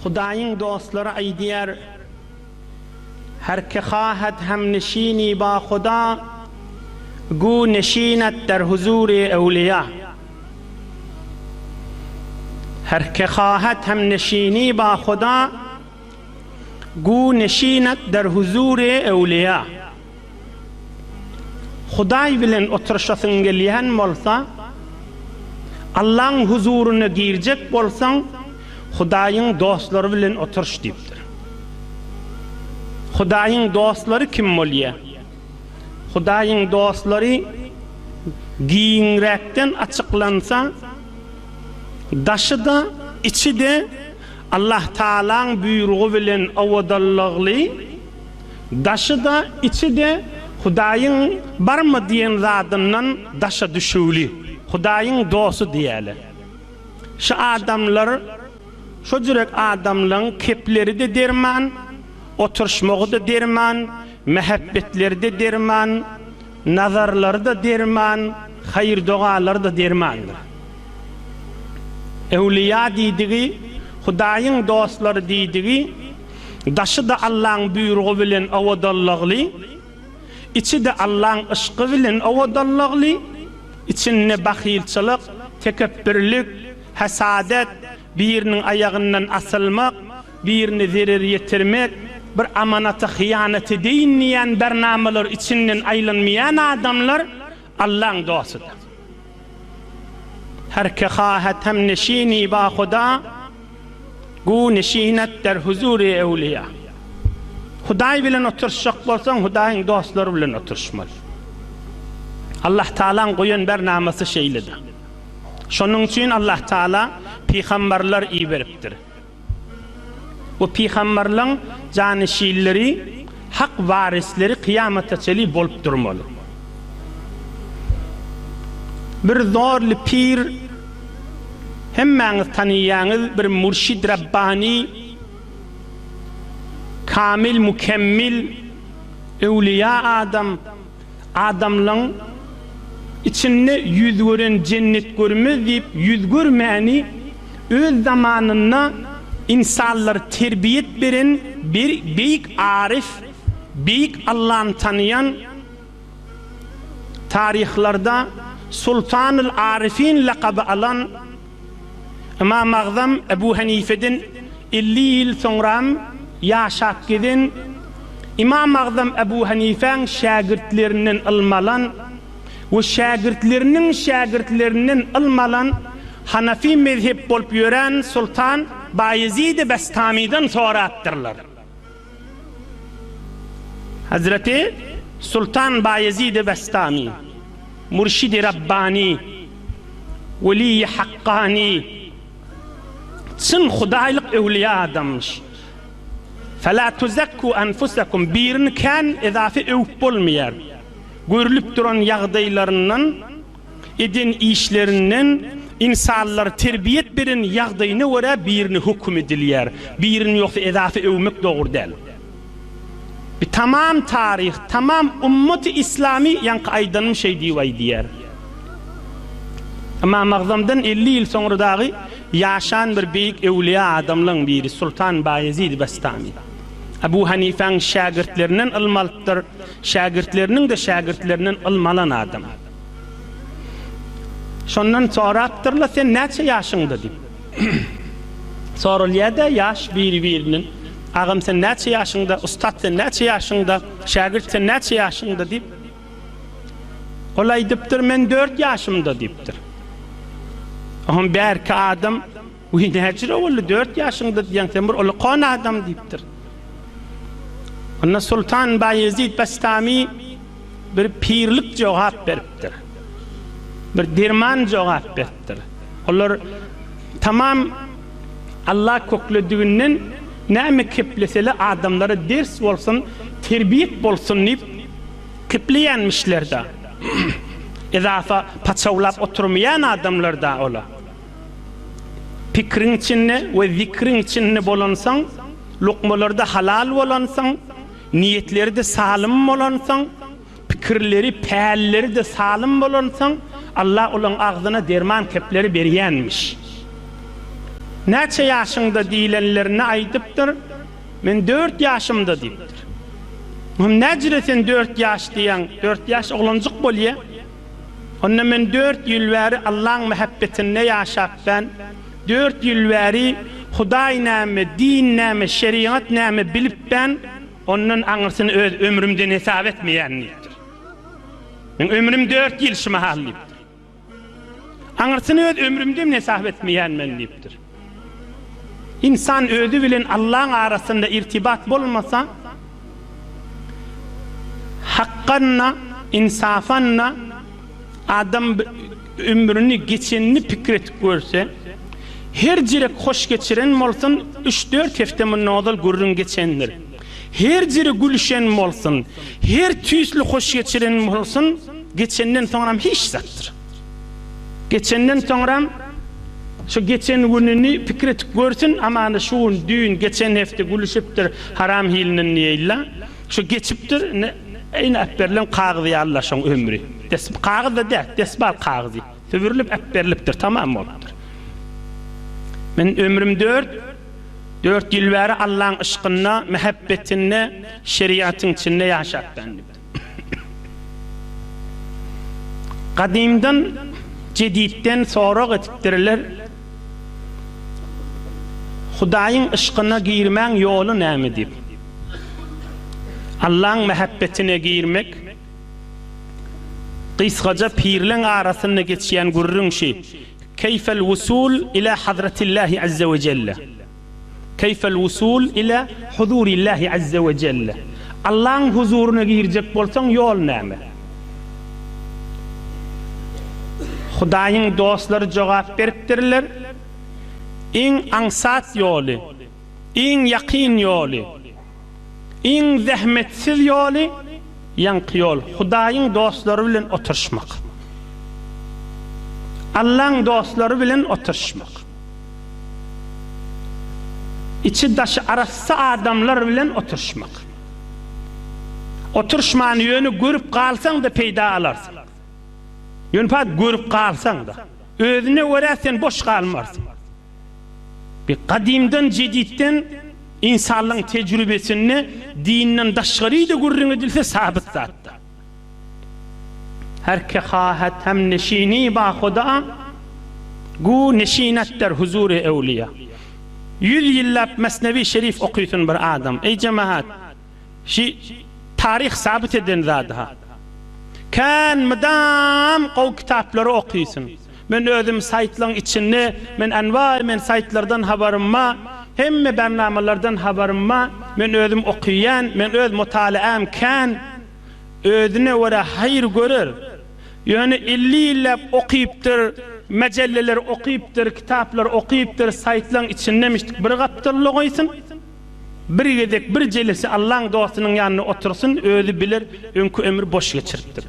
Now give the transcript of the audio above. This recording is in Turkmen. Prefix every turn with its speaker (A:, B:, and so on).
A: Hudaýyň dostlary aýdýar: her ki hahat hem neşini ba Huda, gu neşinet der huzuri evliya. Her ki hahat hem neşini ba Huda, gu neşinet der huzuri evliya. Hudaý bilen oturşasyň gelýän bolsa, Allah'ın huzuruna girecek bolsaň, Hudaýyň dostlary bilen oturuş diýipdir. Hudaýyň dostlary kim bolýar? Hudaýyň dostlary giňrekden açyklansa, daşy da içi de Allah Taala'nın buýrugy bilen awadallagly, daşy da içi de Hudaýyň barmy diýen zadyndan daşa düşüwli. Hudaýyň dosty diýäler. Şu adamlar, şu jürek adamlaryň kepleri de derman, oturşmagy da derman, mehabbetleri de derman, nazarları da derman, hayır duaları da dermandır. Evliya diýdigi, Hudaýyň dostlary diýdigi, daşy da Allah'ın buýrugy bilen awadallagly, içi de Allah'ın ışqy bilen awadallagly, içinde bahilçilik, tekebbürlük, hasadet, birinin ayağından asılmak, birini zerer yetirmek, bir amanata hıyaneti deyinleyen bernameler içinden aýlanmayan adamlar Allah'ın dostudur. Her ki hahat hem neşini ba Huda, gu neşinet der huzuri evliya. Hudaý bilen oturşak bolsaň, Hudaýyň dostlary bilen oturşmaly. Allah Taala'nın goýan bernamesy şeýledir. Şonuň üçin Allah Taala peýgamberler iý beripdir. Bu peýgamberleň janişilleri, hak warisleri kıyametaçely bolup durmaly. Bir zorly pir, hemmäňiz taniýaňyz bir murşid Rabbani, kamil, mükemmel, evliya adam, adamlaryň içinde yüz gören cennet görmez diýip yüz görmäni öz zamanyna insanlar terbiyet beren bir beýik arif, beýik Allah'ı tanıyan, tarihlarda Sultanul Arifin lakaby alan İmam Azam Ebu Hanife'den 50 yıl sonra yaşap giden İmam Azam Ebu Hanife'nin şagirdlerinden almalan ve şagirdlerinin almalan Hanafi mezhep bolup ýören Sultan Bayezid Bestami'den sonra attırlar. Hazreti Sultan Bayezid Bestami, Murşid-i Rabbani, Veli-i Hakkani, çyn Hudaýlyk evliya adammış. فَلَا تُزَكُّوا أَنفُسَكُمْ birini kan edafi öwüp bolmaýar. Görülüp duran ýagdaýlarynyň, eden işlerinden insanlar terbiyet beren ýagdaýyna görä birini hukm edilýär. Birini ýoksa edafi öwmek dogry däl. Bir tamam tarih, tamam ümmeti İslami ýanky aýdanyň şey diýär. Ama Magzamdan 50 yıl sonra dagy yaşan bir beýik evliya adamlaryň biri Sultan Bayezid Bestami. Ebu Hanife'nin şagirdlerinden almalıdır, şagirdlerinin de şagirdlerinden almalan adam. Şondan sonra attırla sen neçe yaşında diýip. Sorulýa da yaş birinin. Ağam sen neçe yaşında, ustad sen neçe yaşında, şagird sen neçe yaşında diýip. Olay diýipdir, men 4 yaşımda diýipdir. Aham berki adam, "Uy näçe boldy 4 yaşında diýen sen bir ulkan adam" diýipdir. Ona Sultan Bayezid Bestami bir pirlik jogap beripdir. Bir derman jogap beripdir. Olar tamam Allah köklediğinden näme kepleseler adamlara ders bolsun, terbiyet bolsun diýip kepleýänmişler da. Edafa paçawlap oturmayan adamlar da ola. Pikrin içinde ve zikrin içinde bolansan, lokmalarda halal bolansan, niyetleri de salim bolansan, pikirleri, päälleri de salim bolansan, Allah olan ağzına derman kepleri berýänmiş. Neçe yaşında diýilenlerine aýdypdyr. Men 4 ýaşymda diýipdir. Necretin 4 ýaş diýen 4 ýaş oglanjyk bolýa. Onda men 4 ýyl bäri Allahyň mehabbetinde ýaşap ben 4 ýyl bäri Hudaý näme, din näme, şeriat näme bilip ben onun aňyrsyn öz ömrümden hesap etmeýändir. Men ömrüm 4 ýyl şu mahallypdyr. Aňyrsyn öz ömrümden hesap etmeýänmen diýipdir. İnsan özü bilen Allah'ın arasında irtibat bolmasa, hakkanla, insafanla adam ömrünü geçenini pikret görse, her jere hoş geçiren bolsun 3-4 heftemin nodal gurrun geçendir. Her jere gülüşen bolsun, her tüýsli hoş geçiren bolsun, geçenden sonra hiç zatdır. Geçenden sonra şu geçen gününü pikret görsün ama şu düğün geçen hefte gülüşüptir haram hilinin niýeýle şu geçipdir eyni äpberlen kağızy allaşan ömrü kağızy da desbal kağızy töwürlüp äpberlipdir tamam bolupdyr. Men ömrüm 4 ýyl bäri Allahyň ışkyna, mehabbetine, şeriatyň içinde ýaşap ben. Kadimden jedidden sorak etipdirler. Hudaýyň ışkyna girmäň ýoly näme diýip. Allahyň mehabbetine girmek, qysgaja pirleň arasynda geçýän gurrun şey. Keyfel wusul ila hadratillahi azza ve celle. Keyfel wusul ila huzurillahi azza ve celle. Allahyň huzuruna girjek bolsaň ýol näme? Hudaýyň dostlary jogap beripdirler. İň ansat ýoly, iň ýaqyn ýoly, iň zähmetsiz ýoly ýanky ýol Hudaýyň dostlary bilen oturşmak. Allahyň dostlary bilen oturşmak. İçi daşı arasy adamlar bilen oturşmak. Oturşmany ýöni görüp galsaň da peýda alarsyň. Ýöni pat görüp galsaň da özüne görä sen boş galmarsyň. Bir kadimden jedidden insanlyň tejrübesini dinden daşgary da gurrun edilse sabit zatda. Her ki hahat hem neşini ba Huda gu neşinetdir huzur-i evliya. 100 ýyllap Mesnevi Şerif okuýsun bir adam. Ey cemaat, tarih sabit eden zada. Kan madam gow kitaplary okuýsun. Men özüm saytlaryň içinde, men men saytlardan habarymma, hemme bernamalardan habarymma, men özüm okuýan, men öz mutalaam kan, özüne wara hayır görür. Yani 50 ýyllap okuýupdyr, majalleler okuýupdyr, kitaplar okuýupdyr, saytlaryň içindemişdik. Bir gapdyrly goýsun, bir gedek bir jelesi Allahyň dostunyň ýanyna otursun, özü bilir, öňkü ömür boş geçiripdir.